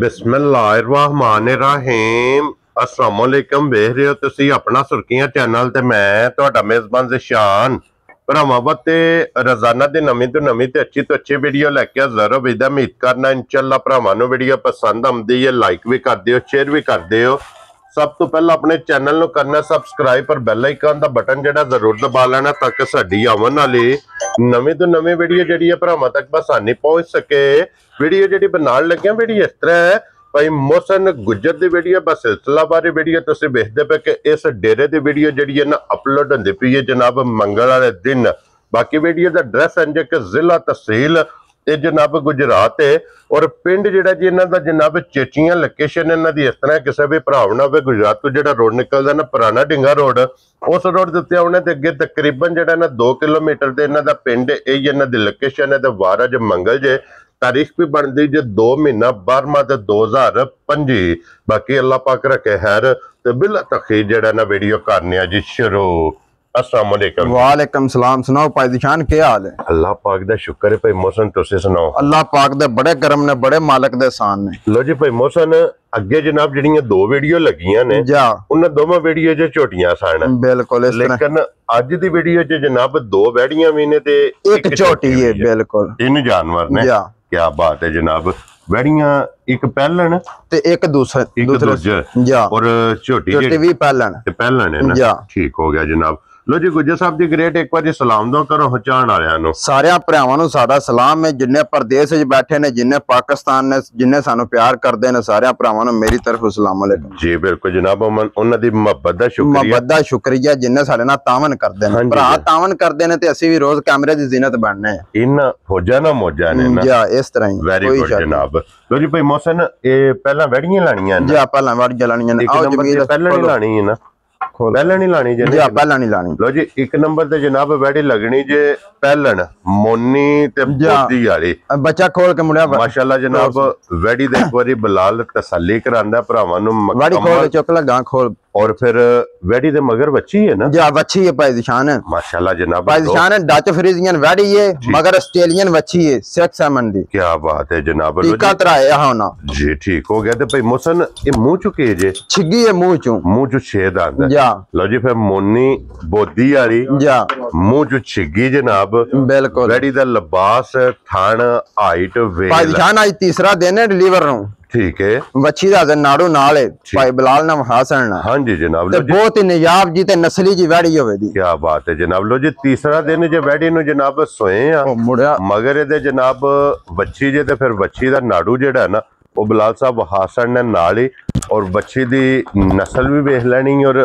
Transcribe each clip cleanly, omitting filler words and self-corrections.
बिस्मिल्लाहिर्रहमानिर्रहीम अस्सलाम वालेकुम। वेख रहे हो तुसी अपना सुर्खियां चैनल ते मैं तुहाडा मेजबान ज़िशान भरावां ते रोजाना दी नवीं तो अच्छी वीडियो लैके हाज़र हो। विदा उम्मीद करना इंशाअल्लाह भरावां नूं वीडियो पसंद आउंदी है। लाइक भी कर दिओ, शेयर भी कर दिओ। सब तो पहला अपने चैनल नूं करना सबसक्राइब पर बैल आइकन दा बटन जिहड़ा जरूर दबा लेना ताकि साडी आवन वाली नवीं तो नवीं वीडियो जिहड़ी है भरावां तक आसानी पहुंच सके। वीडियो जिहड़ी बनाउण लग्गिआं वीडियो इस तरह है भाई मोहसिन गुज्जर दी वीडियो बस सिलसिला बारी वीडियो तुसीं वेखदे पे कि इस डेरे दी वीडियो जिहड़ी है ना अपलोड हुंदी पई है जनाब मंगल वाले दिन। बाकी वीडियो दा एड्रैस है कि जिला तहसील ते जनाब गुजरात है और पिंड जिहड़ा जी इन्हां दा जनाब चेचियां लोकेशन इन्हां दी इस तरह किसी भी भराव ना होवे। गुजरात तो जिहड़ा रोड निकलदा ना पुराना ढिंगा रोड उस रोड दे उत्ते आउणे ते अगे तकरीबन जिहड़ा ना 2 किलोमीटर ते इन्हां दा पिंड यही इन्हां दी लोकेशन है। ते वार अज मंगल जे तारीख भी बनती जे 2 महीना 12वां ते 2025। बाकी अल्लाह पाक रखे खैर ते बिला तखीर जिहड़ा ना वीडियो करने जी शुरू। अस्सलाम वालेकुम। वालेकुम सलाम। सुनाओ भाई ज़िशान क्या हाल है? अल्लाह पाक दा शुक्र है भाई मोहसिन तुसी सुनाओ। अल्लाह पाक दे बड़े करम ने बड़े मालिक दे एहसान ने। लो जी भाई मोहसिन अगे जनाब जिहड़ियां 2 वीडियो लगियां ने जा उन्हां दोवां वीडियो च झोटियां सन बिल्कुल इस तरह, लेकिन अज दी वीडियो च जनाब 2 वैड़ियां भी ने ते एक झोटी है बिल्कुल तीन जानवर ने। जा क्या बात है जनाब। वैड़ियां एक पहलन ते एक दूसरे दूजे जा और झोटी झोटी भी पहलन ते पहलन है ना। जा ठीक हो गया जनाब। लो जी गुज्जर साहब दी ग्रेट एक बार सलाम दो करो पहुंचाण वालियां नु। सारे भरावां नु साडा सलाम है जिन्ने परदेस विच बैठे ने जिन्ने पाकिस्तान ने जिन्ने सानू प्यार करदे ने सारे भरावां नु मेरी तरफ अस्सलाम वालेकुम। जी बिल्कुल जनाब उन्हां दी मोहब्बत दा शुक्रिया। मोहब्बत दा शुक्रिया जिन्ने साडे नाल तावन करदे ने भरा तावन करदे ने ते असीं भी रोज कैमरे दी ज़ीनत बनने हैं। इन फौजा ना मौजा ने ना जा इस तरह ही वेरी गुड जनाब। लो जी भाई मोहसिन ए पहला वैड़ियां लाणियां ने जा पहला वड़ जलानियां ने। आओ जमील पहला नहीं लानी है ना पहला नहीं लानी जे जा पहला नहीं लानी। लो जी एक नंबर ते जनाब वैड़ी लगनी जे पहलन मोनी ते बोदी वाली बच्चा खोल के मुड़िया माशाल्लाह जनाब वैड़ी दे एक बारी बिलाल तसल्ली करांदा भरावां नु वड़ी खोल के चुक लगा खोल और फिर वैड़ी दे मगर बच्ची है ना। जा बच्ची है भाई ज़िशान माशाल्लाह जनाब भाई ज़िशान डच फ्रीजियन वैड़ी है मगर ऑस्ट्रेलियन बच्ची है 6 सेमन दी। क्या बात है जनाब। टीका तराया होना जी ठीक हो गया। ते भाई मोहसिन ये मुंह चुके जे छिगी है मुंह चो छेद आंदा जा। लो जी फिर मोनी बोदी वाली जा मुंह चो छिगी जनाब बिल्कुल। वैड़ी दा लिबास थान हाइट वेल भाई ज़िशान आज तीसरा दिन है डिलीवर नु। ठीक है बच्ची दा नाड़ू नाल है भाई बिलाल ना हासन ना। हां जी जनाब ते बहुत ही नियाब जी ते नस्ली जी वैड़ी होवे दी। क्या बात है जनाब। लो जी तीसरा दिन जे वैड़ी नु जनाब सोए आ मुड़िया मगर दे जनाब बच्ची जे ते फिर बच्ची दा नाड़ू जेड़ा ना वो बिलाल साहब हासन ने नाल ही और बच्ची दी नस्ल भी वेख लेनी और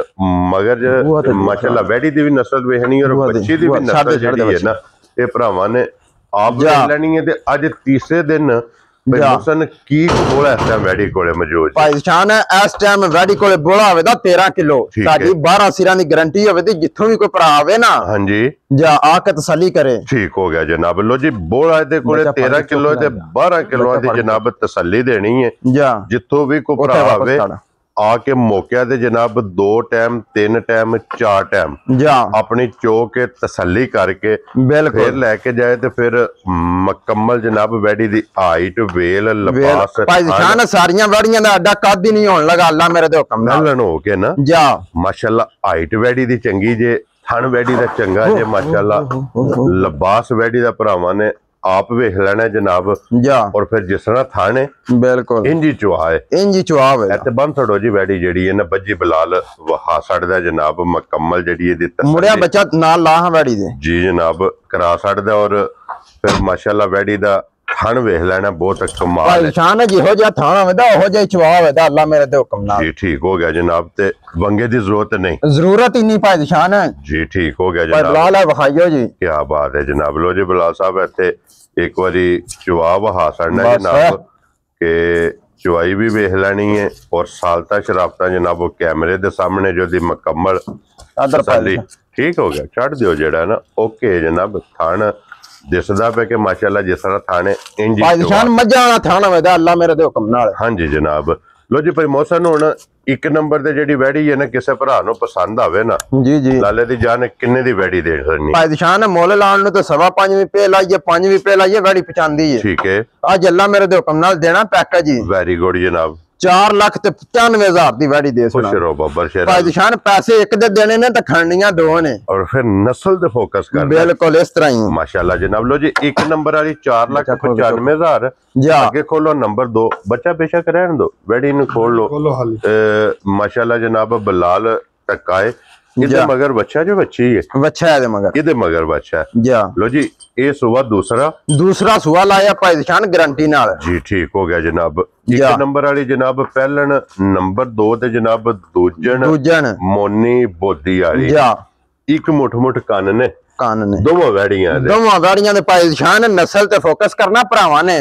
मगर माशाल्लाह वैड़ी दी भी नस्ल वेखनी और बच्ची दी भी नस्ल जेड़ी है ना ये भरावां ने आप वेख लेनी है। ते अज तीसरे दिन मोहसिन की बोला इस टाइम वैड़ी कोले मौजूद भाई ज़िशान इस टाइम वैड़ी कोले बोला होवे दा 13 किलो साडी 12 सिरां दी गारंटी होवे दी जिथों भी कोई भरा आवे ना। हां जी जा आके तसल्ली करे। ठीक हो गया जनाब। लो जी बोला दे कोले 13 किलो ते 12 किलो दी जनाब तसल्ली देनी है जा जिथों भी कोई भरा आवे आके मौके दे जनाब 2 टाइम 3 टाइम 4 टाइम जा अपनी चो के तसल्ली करके फिर लेके जाए तो फिर मुकम्मल जनाब वैड़ी दी हाइट वेल लिबास भाई ज़िशान सारियां वैड़ियां दा अड्डा कद ही नहीं होने लगा अल्लाह मेरे दे हुक्म नाल हो के ना जा माशाल्लाह हाइट वैड़ी दी चंगी जे थन वैड़ी दा चंगा जे माशाल्लाह लिबास वैड़ी दा भरावां ने आप वेख लेना जनाब जा और फिर जिस तरह थाने बिल्कुल इंजी चुहा है इंजी चुहा है ते बन छड़ो जी वैड़ी जेडी है ना बज्जी बिलाल वहा छड़दा जनाब मुकम्मल जेडी है दी मुड़िया बच्चा नाल ला वैड़ी दे जी जनाब करा छड़दा और फिर माशाल्लाह वैड़ी दा थान वेख लेना बहुत कमाल है। ज़िशान जिहो जिहा थान होवेदा ओहो जिहा चुहा होवेदा अल्लाह मेरे दे हुक्म नाल। जी ठीक हो गया जनाब। ते वंगे दी जरूरत ही नहीं भाई ज़िशान जी ठीक हो गया जनाब। बिलाल है वखाइयो जी क्या बात है जनाब। लो जी बिलाल साहब इत्थे एक बारी चुहा वहा छड़ना जनाब के चुहाई भी वेख लेनी है और सालता शराबता जनाब वो कैमरे दे सामने जो दी मुकम्मल तसल्ली ठीक हो गया चढ़ दियो जेड़ा ना ओके जनाब। थान दिसदा पे के माशाल्लाह जिस तरह थाने इंजी भाई ज़िशान मजा आना थाना वेदा अल्लाह मेरे दे हुक्म नाल। हां जी जनाब। लो जी भाई मोहसिन हुण ਇੱਕ ਨੰਬਰ ਤੇ ਜਿਹੜੀ ਵੈੜੀ ਹੈ ਨਾ ਕਿਸੇ ਭਰਾ ਨੂੰ ਪਸੰਦ ਆਵੇ ਨਾ ਜੀ ਜੀ ਲਾਲੇ ਦੀ ਜਾਨ ਕਿੰਨੇ ਦੀ ਵੈੜੀ ਦੇ ਸਕਣੀ ਭਾਈ ਦੀ ਸ਼ਾਨ ਮੁੱਲ ਲਾਉਣ ਨੂੰ ਤਾਂ 5.5 ਵੀ ਪੇ ਲਾਈਏ 5 ਵੀ ਪੇ ਲਾਈਏ ਵੈੜੀ ਪਚਾਂਦੀ ਹੈ ਠੀਕ ਹੈ ਅੱਜ ਅੱਲਾ ਮੇਰੇ ਦੇ ਹੁਕਮ ਨਾਲ ਦੇਣਾ ਪੈਕੇਜ ਜੀ ਵੈਰੀ ਗੁੱਡ ਜਨਾਬ 4,95,000 ਦੀ ਵੈੜੀ ਦੇ ਸੁਣਾ खुश रहो बब्बर शेर ਭਾਈ ਦੀ ਸ਼ਾਨ ਪੈਸੇ ਇੱਕ ਦੇ ਦੇਣੇ ਨੇ ਤਾਂ ਖਣਨੀਆਂ ਦੋ ਨੇ और फिर नस्ल पे फोकस करना ਬਿਲਕੁਲ ਇਸ ਤਰ੍ਹਾਂ ਹੀ माशाल्लाह जनाब लो जी एक नंबर वाली 4,95,000 जा आगे खोलो नंबर 2 बच्चा बेशक रहने दो वेडी नु खोल लो माशाल्लाह जनाब बिलाल टकाए इधर मगर बच्चा जो बच्ची है बच्चा है मगर इधर मगर बच्चा है जा लो जी ये सुबह दूसरा सुआ लाया भाई दी शान गारंटी नाल जी ठीक हो गया जनाब जा। एक नंबर वाली जनाब पहलन नंबर 2 ते जनाब दूजन मोनी बोदी वाली जा एक मुठ कान ने कान ने दोवां वैड़ियां दे भाई दी शान नस्ल ते फोकस करना भरावां ने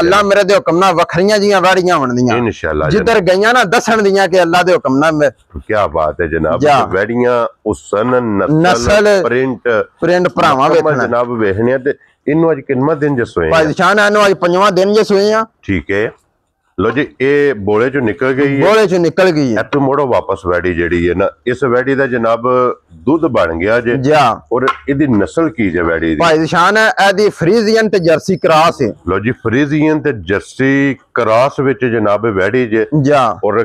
अल्लाह मेरे दे हुक्म नाल वखरियां जियां वैड़ियां बनदियां इंशाल्लाह जिधर गईयां ना दसन दियां के अल्लाह दे हुक्म नाल क्या बात है जनाब वैड़ियां उसन नस्ल प्रिंट भरावां वेखना जनाब वेखने ते इन्नू अज किन्ना दिन जसोए भाई दी शान इन्नू अज 5वां दिन जसोए आ ठीक है लो जी ये बोले चो निकल गई है बोले चो निकल गई है इत्थों मोड़ो वापस वैड़ी जेड़ी है ना इस वैड़ी दा जनाब दूध बन गया जे जा और इदी नस्ल की जे वैड़ी दी भाई दी शान एदी फ्रीजियन ते जर्सी क्रॉस है लो जी फ्रीजियन ते जर्सी क्रॉस विच जनाब वैड़ी जे जा और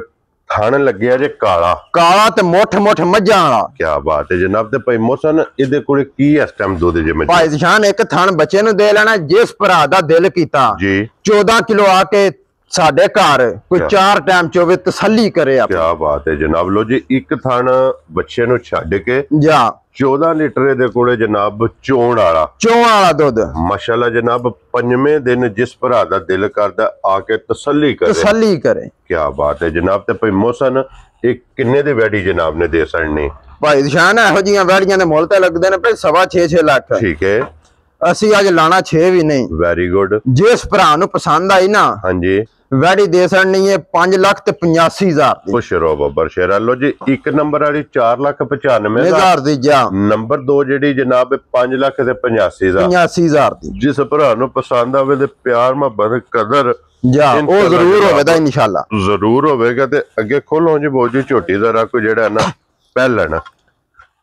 थण लग्या जे काला ते मोठ मज्जां वाला क्या बात है जनाब ते भाई मोहसन इदे कोले की इस टाइम दूध जे मजी भाई दी शान एक थण बच्चे नु दे लेना जिस भरा दा दिल कीता जी 14 किलो आके साडे घर कोई 4 टाइम चोवे तसल्ली करे आप क्या बात है जनाब लो जी एक थान बच्चे नु छड्ड के जा 14 लीटर दे कोले जनाब चोण वाला दुध माशाल्लाह जनाब 5वें दिन जिस भरा दा दिल करदा आके तसल्ली करे क्या बात है जनाब ते भाई मोहसन एक किन्ने दे वैड़ी जनाब ने दे सड़नी भाई शान एहो जियां वैड़ियां दे मुੱਲ ते लगदे ने भाई 6.5 लाख ठीक है ਅਸੀਂ ਅੱਜ ਲਾਣਾ 6 ਵੀ ਨਹੀਂ ਵੈਰੀ ਗੁੱਡ ਜਿਸ ਭਰਾ ਨੂੰ ਪਸੰਦ ਆਈ ਨਾ ਹਾਂਜੀ ਵੈੜੀ ਦੇ ਸੜਨੀ ਹੈ 5,85,000 ਦੀ ਖੁਸ਼ ਰਹੋ ਬੱਬਰ ਸ਼ੇਰਾ ਲੋ ਜੀ ਇੱਕ ਨੰਬਰ ਵਾਲੀ 4,95,000 ਦੀ ਜਾ ਨੰਬਰ 2 ਜਿਹੜੀ ਜਨਾਬ 5,85,000 ਦੀ ਜਿਸ ਭਰਾ ਨੂੰ ਪਸੰਦ ਆਵੇ ਤੇ ਪਿਆਰ ਮੁਹੱਬਤ ਕਦਰ ਜਾ ਉਹ ਜ਼ਰੂਰ ਹੋਵੇਗਾ ਇਨਸ਼ਾਅੱਲਾ ਜ਼ਰੂਰ ਹੋਵੇਗਾ ਤੇ ਅੱਗੇ ਖੋਲੋ ਜੀ ਬੋਝੀ ਝੋਟੀ ਦਾ ਰੱਖ ਜਿਹੜਾ ਨਾ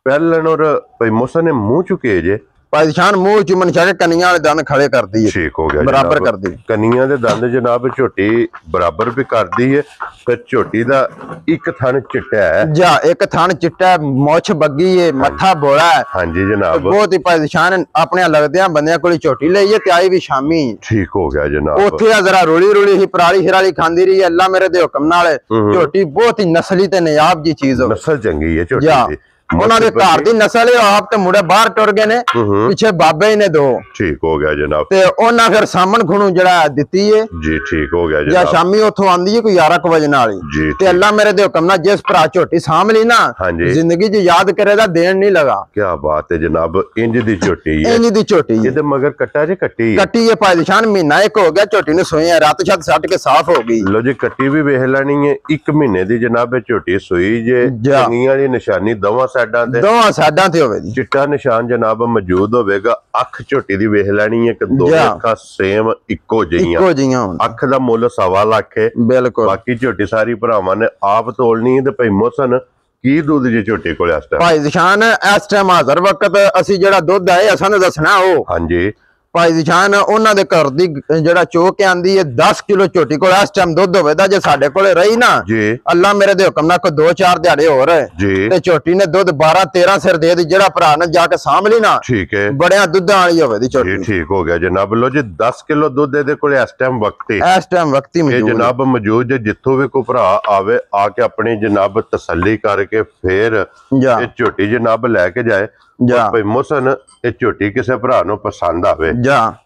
ਪਹਿਲਣ ਔਰ ਭਾਈ ਮੋਸਾ ਨੇ ਮੂੰਹ ਚੁਕੇ ਜੇ ਭਾਈ ਸ਼ਾਨ ਮੂੰਹ ਚ ਮਨ ਚਾਹੇ ਕਨੀਆਂ ਵਾਲੇ ਦੰਦ ਖੜੇ ਕਰਦੀ ਹੈ ਠੀਕ ਹੋ ਗਿਆ ਬਰਾਬਰ ਕਰਦੀ ਕਨੀਆਂ ਦੇ ਦੰਦ ਜਨਾਬ ਝੋਟੀ ਬਰਾਬਰ ਵੀ ਕਰਦੀ ਹੈ ਤੇ ਝੋਟੀ ਦਾ ਇੱਕ ਥਣ ਚਿੱਟਾ ਹੈ ਜਾ ਇੱਕ ਥਣ ਚਿੱਟਾ ਮੁੱਛ ਬੱਗੀ ਹੈ ਮੱਥਾ ਬੋਲਾ ਹੈ ਹਾਂਜੀ ਜਨਾਬ ਬਹੁਤ ਹੀ ਭਾਈ ਸ਼ਾਨ ਆਪਣੇ ਲੱਗਦਿਆਂ ਬੰਦਿਆਂ ਕੋਲ ਝੋਟੀ ਲਈ ਤੇ ਆਈ ਵੀ ਸ਼ਾਮੀ ਠੀਕ ਹੋ ਗਿਆ ਜਨਾਬ ਉੱਥੇ ਆ ਜ਼ਰਾ ਰੋਲੀ ਹੀ ਪਰਾਲੀ ਹਿਰਾਲੀ ਖਾਂਦੀ ਰਹੀ ਅੱਲਾ ਮੇਰੇ ਦੇ ਹੁਕਮ ਨਾਲ ਝੋਟੀ ਬਹੁਤ ਹੀ ਨਸਲੀ ਤੇ ਨਿਆਬ ਜੀ ਚੀਜ਼ ਹੋ ਨਸਲ ਚੰਗੀ ਹੈ ਝੋਟੀ ਦੀ ਉਹਨਾਂ ਦੇ ਘਰ ਦੀ ਨਸਲ ਹੈ ਆਪ ਤੇ ਮੁੰਡੇ ਬਾਹਰ ਟੁਰ ਗਏ ਨੇ ਪਿੱਛੇ ਬਾਬੇ ਹੀ ਨੇ ਦੋ ਠੀਕ ਹੋ ਗਿਆ ਜਨਾਬ ਤੇ ਉਹਨਾਂ ਫਿਰ ਸਾਹਮਣ ਖੁਣੂ ਜਿਹੜਾ ਦਿੱਤੀ ਹੈ ਜੀ ਠੀਕ ਹੋ ਗਿਆ ਜਾਂ ਜਨਾਬ ਸ਼ਾਮੀ ਉੱਥੋਂ ਆਂਦੀ ਹੈ ਕੋਈ 11 ਵਜੇ ਨਾਲ ਹੀ ਤੇ ਅੱਲਾ ਮੇਰੇ ਦੇ ਹੁਕਮ ਨਾਲ ਜਿਸ ਭਰਾ ਝੋਟੀ ਸਾਂਭ ਲਈ ਨਾ ਜ਼ਿੰਦਗੀ 'ਚ ਯਾਦ ਕਰੇਗਾ ਦੇਣ ਨਹੀਂ ਲਗਾ ਕੀ ਬਾਤ ਹੈ ਜਨਾਬ ਇੰਜ ਦੀ ਝੋਟੀ ਹੈ ਇੰਜ ਦੀ ਝੋਟੀ ਇਹਦੇ ਮਗਰ ਕੱਟਾ ਜੇ ਕੱਟੀ ਹੈ ਭਾਈ ਸ਼ਾਨ ਮਹੀਨਾ ਇੱਕ ਹੋ ਗਿਆ ਝੋਟੀ ਨੂੰ ਸੋਏ ਰਾਤ ਛੱਤ ਸੱਟ ਕੇ ਸਾਫ਼ ਹੋ ਗਈ ਲੋ ਜੀ ਕੱਟੀ ਵੀ ਵੇਖ ਲੈਣੀ ਹੈ 1 ਮਹੀਨੇ ਦੀ ਜਨਾਬ ਝੋਟੀ ਸੋਈ ਜੇ ਚੰਗੀਆਂ ਵਾਲੀ ਨਿਸ਼ਾਨੀ ਦੋਵਾਂ ਸਾਈਡਾਂ ਤੇ ਸਾਡਾਂ ਤੇ ਹੋਵੇ ਜੀ ਚਿੱਟਾ ਨਿਸ਼ਾਨ ਜਨਾਬ ਮੌਜੂਦ ਹੋਵੇਗਾ ਅੱਖ ਝੋਟੀ ਦੀ ਵੇਖ ਲੈਣੀ ਹੈ ਕਿ ਦੋ ਅੱਖਾਂ ਸੇਮ ਇੱਕੋ ਜਿਹੀਆਂ ਅੱਖ ਦਾ ਮੁੱਲ 1.25 ਲੱਖ ਹੈ ਬਿਲਕੁਲ ਬਾਕੀ ਝੋਟੀ ਸਾਰੀ ਭਰਾਵਾਂ ਨੇ ਆਪ ਤੋਲਣੀ ਹੈ ਤੇ ਭਾਈ ਮੋਹਸਨ ਕੀ ਦੁੱਧ ਜੇ ਝੋਟੀ ਕੋਲ ਇਸ ਟਾਈਮ ਭਾਈ ਨਿਸ਼ਾਨ ਇਸ ਟਾਈਮ ਹਾਜ਼ਰ ਵਕਤ ਅਸੀਂ ਜਿਹੜਾ ਦੁੱਧ ਹੈ ਅਸਾਂ ਨੂੰ ਦੱਸਣਾ ਉਹ ਹਾਂਜੀ ਭਾਈ ਨਿਸ਼ਾਨ ਉਹਨਾਂ ਦੇ ਘਰ ਦੀ ਜਿਹੜਾ ਚੋਕ ਆਂਦੀ ਹੈ 10 ਕਿਲੋ ਝੋਟੀ ਕੋਲ ਇਸ ਟਾਈਮ ਦੁੱਧ ਹੋਵੇਦਾ ਜੇ ਸਾਡੇ ਕੋਲੇ ਰਹੀ ਨਾ ਜੀ ਅੱਲਾ ਮੇਰੇ ਦੇ ਹੁਕਮ ਨਾਲ ਕੋਈ 2-4 ਦਿਹਾੜੇ ਹੋਰ ਤੇ ਝੋਟੀ ਨੇ ਦੁੱਧ 12-13 ਸਿਰ ਦੇ ਦੀ ਜਿਹੜਾ ਭਰਾ ਨੇ ਜਾ ਕੇ ਸਾਂਭ ਲਈ ਨਾ ਠੀਕ ਹੈ ਬੜਿਆ ਦੁੱਧਾਂ ਵਾਲੀ ਹੋਵੇ ਦੀ ਝੋਟੀ ਠੀਕ ਹੋ ਗਿਆ ਜਨਾਬ ਲੋ ਜੀ 10 ਕਿਲੋ ਦੁੱਧ ਇਹਦੇ ਕੋਲ ਇਸ ਟਾਈਮ ਵਕਤ ਮੌਜੂਦ ਇਹ ਜਨਾਬ ਮੌਜੂਦ ਜੇ ਜਿੱਥੋਂ ਵੀ ਕੋਈ ਭਰਾ ਆਵੇ ਆ ਕੇ ਆਪਣੀ ਜਨਾਬ ਤਸੱਲੀ ਕਰਕੇ ਫੇਰ ਇਹ ਝੋਟੀ ਜਨਾਬ ਲੈ ਕੇ ਜਾਏ ਭਾਈ ਮੋਹਸਨ ਇਹ ਝੋਟੀ ਕਿਸੇ ਭਰਾ ਨੂੰ ਪਸੰਦ ਆਵੇ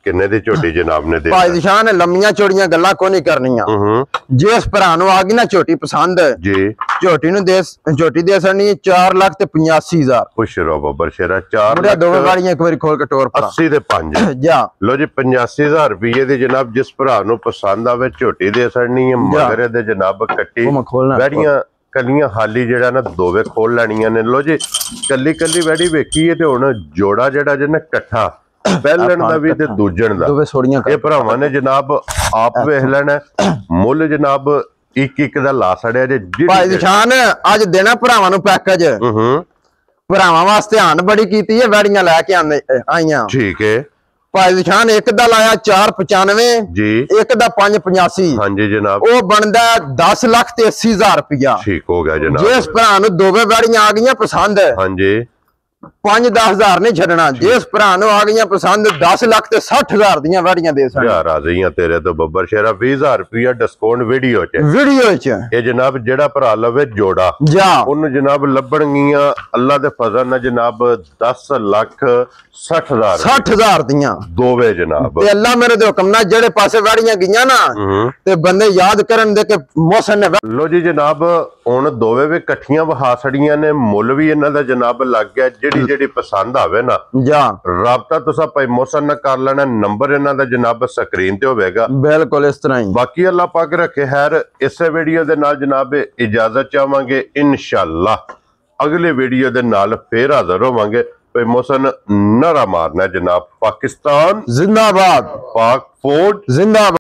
ਕਿੰਨੇ ਦੀ ਝੋਟੀ ਜਨਾਬ ਨੇ ਦੇ ਭਾਈ ਨਿਸ਼ਾਨ ਲੰਮੀਆਂ ਚੌੜੀਆਂ ਗੱਲਾਂ ਕੋਈ ਨਹੀਂ ਕਰਨੀਆਂ ਜਿਸ ਭਰਾ ਨੂੰ ਆ ਗਈ ਨਾ ਝੋਟੀ ਪਸੰਦ ਜੀ ਝੋਟੀ ਦੇ ਸੜਨੀ 4,85,000 ਖੁਸ਼ ਰਹੋ ਬੱਬਰ ਸ਼ੇਰਾ 4 ਲੱਖ ਦੋਵੇਂ ਗਾੜੀਆਂ ਇੱਕ ਵਾਰੀ ਖੋਲ ਕੇ ਟੋਰ ਪਾ 80 ਦੇ 5 ਲੋ ਜੀ 85,000 ਰੁਪਏ ਦੀ ਜਨਾਬ ਜਿਸ ਭਰਾ ਨੂੰ ਪਸੰਦ ਆਵੇ ਝੋਟੀ ਦੇ ਸੜਨੀ ਹੈ ਮਗਰ ਦੇ ਜਨਾਬ ਕੱਟੀ ਵੈੜੀਆਂ ਕੱਲੀਆਂ ਹਾਲੀ ਜਿਹੜਾ ਨਾ ਦੋਵੇਂ ਖੋਲ ਲੈਣੀਆਂ ਨੇ ਲੋ ਜੀ ਕੱਲੀ ਵੈੜੀ ਵੇਖੀ ਹੈ ਤੇ ਹੁਣ ਜੋੜਾ ਜਿਹੜਾ ਜੇ ਨਾ ਇਕੱਠਾ ਪਹਿਲਣ ਦਾ ਵੀ ਤੇ ਦੂਜਣ ਦਾ ਇਹ ਭਰਾਵਾਂ ਨੇ ਜਨਾਬ ਆਪ ਵੇਖ ਲੈਣਾ ਮੁੱਲ ਜਨਾਬ ਇੱਕ ਦਾ ਲਾ ਛੜਿਆ ਜੇ ਭਾਈ ਨਿਸ਼ਾਨ ਅੱਜ ਦੇਣਾ ਭਰਾਵਾਂ ਨੂੰ ਪੈਕੇਜ ਭਰਾਵਾਂ ਵਾਸਤੇ ਆਣ ਬੜੀ ਕੀਤੀ ਹੈ ਵੈੜੀਆਂ ਲੈ ਕੇ ਆਈਆਂ ਠੀਕ ਹੈ ਭਾਈ ਨਿਸ਼ਾਨ ਇੱਕ ਦਾ ਲਾਇਆ 495 ਜੀ ਇੱਕ ਦਾ 585 ਹਾਂਜੀ ਜਨਾਬ ਉਹ ਬਣਦਾ 10 ਲੱਖ ਤੇ 80,000 ਰੁਪਇਆ ਠੀਕ ਹੋ ਗਿਆ ਜਨਾਬ ਜਿਸ ਭਰਾ ਨੂੰ ਦੋਵੇਂ ਵੈੜੀਆਂ ਆ ਗਈਆਂ ਪਸੰਦ ਹਾਂਜੀ 5-10 ਹਜ਼ਾਰ ਨਹੀਂ ਛੱਡਣਾ ਜਿਸ ਭਰਾ ਨੂੰ ਆ ਗਈਆਂ ਪਸੰਦ 10 ਲੱਖ ਤੇ 60,000 ਦੀਆਂ ਵੈੜੀਆਂ ਦੇ ਸਕਦੇ ਯਾਰ ਆ ਗਈਆਂ ਤੇਰੇ ਤੋਂ ਬੱਬਰ ਸ਼ੇਰਾ 20,000 ਰੁਪਇਆ ਡਿਸਕਾਊਂਟ ਵੀਡੀਓ ਚ ਇਹ ਜਨਾਬ ਜਿਹੜਾ ਭਰਾ ਲਵੇ ਜੋੜਾ ਜਾ ਉਹਨੂੰ ਜਨਾਬ ਲੱਭਣਗੀਆਂ ਅੱਲਾ ਦੇ ਫਜ਼ਲ ਨਾਲ ਜਨਾਬ 10 ਲੱਖ 60,000 ਦੀਆਂ ਦੋਵੇਂ ਜਨਾਬ ਤੇ ਅੱਲਾ ਮੇਰੇ ਦੇ ਹੁਕਮ ਨਾਲ ਜਿਹੜੇ ਪਾਸੇ ਵੈੜੀਆਂ ਗਈਆਂ ਨਾ ਤੇ ਬੰਦੇ ਯਾਦ ਕਰਨ ਦੇ ਕਿ ਮੌਸਮ ਨੇ ਲੋ ਜੀ ਜਨਾਬ ਹੁਣ ਦੋਵੇਂ ਵੀ ਇਕੱਠੀਆਂ ਵਹਾ ਛੜੀਆਂ ਨੇ ਮੁੱਲ ਵੀ ਇਹਨਾਂ ਦਾ ਜਨਾਬ ਲੱਗ ਗਿਆ ਜਿਹੜੀ ਪਸੰਦ ਆਵੇ ਨਾ ਜਾ ਰਾਬਤਾ ਤੁਸੀਂ ਭਾਈ ਮੌਸਮ ਨਾਲ ਕਰ ਲੈਣਾ ਨੰਬਰ ਇਹਨਾਂ ਦਾ ਜਨਾਬ ਸਕਰੀਨ ਤੇ ਹੋਵੇਗਾ ਬਿਲਕੁਲ ਇਸ ਤਰ੍ਹਾਂ ਹੀ ਬਾਕੀ ਅੱਲਾ ਪਾਕ ਰੱਖੇ ਖੈਰ ਇਸੇ ਵੀਡੀਓ ਦੇ ਨਾਲ ਜਨਾਬ ਇਜਾਜ਼ਤ ਚਾਹਾਂਗੇ ਇਨਸ਼ਾਅੱਲਾ ਅਗਲੇ ਵੀਡੀਓ ਦੇ ਨਾਲ ਫੇਰ ਹਾਜ਼ਰ ਹੋਵਾਂਗੇ ਭਾਈ ਮੌਸਮ ਨਾਰਾ ਮਾਰਨਾ ਜਨਾਬ ਪਾਕਿਸਤਾਨ ਜ਼ਿੰਦਾਬਾਦ ਪਾਕ ਫੋਰਟ ਜ਼ਿੰਦਾਬਾਦ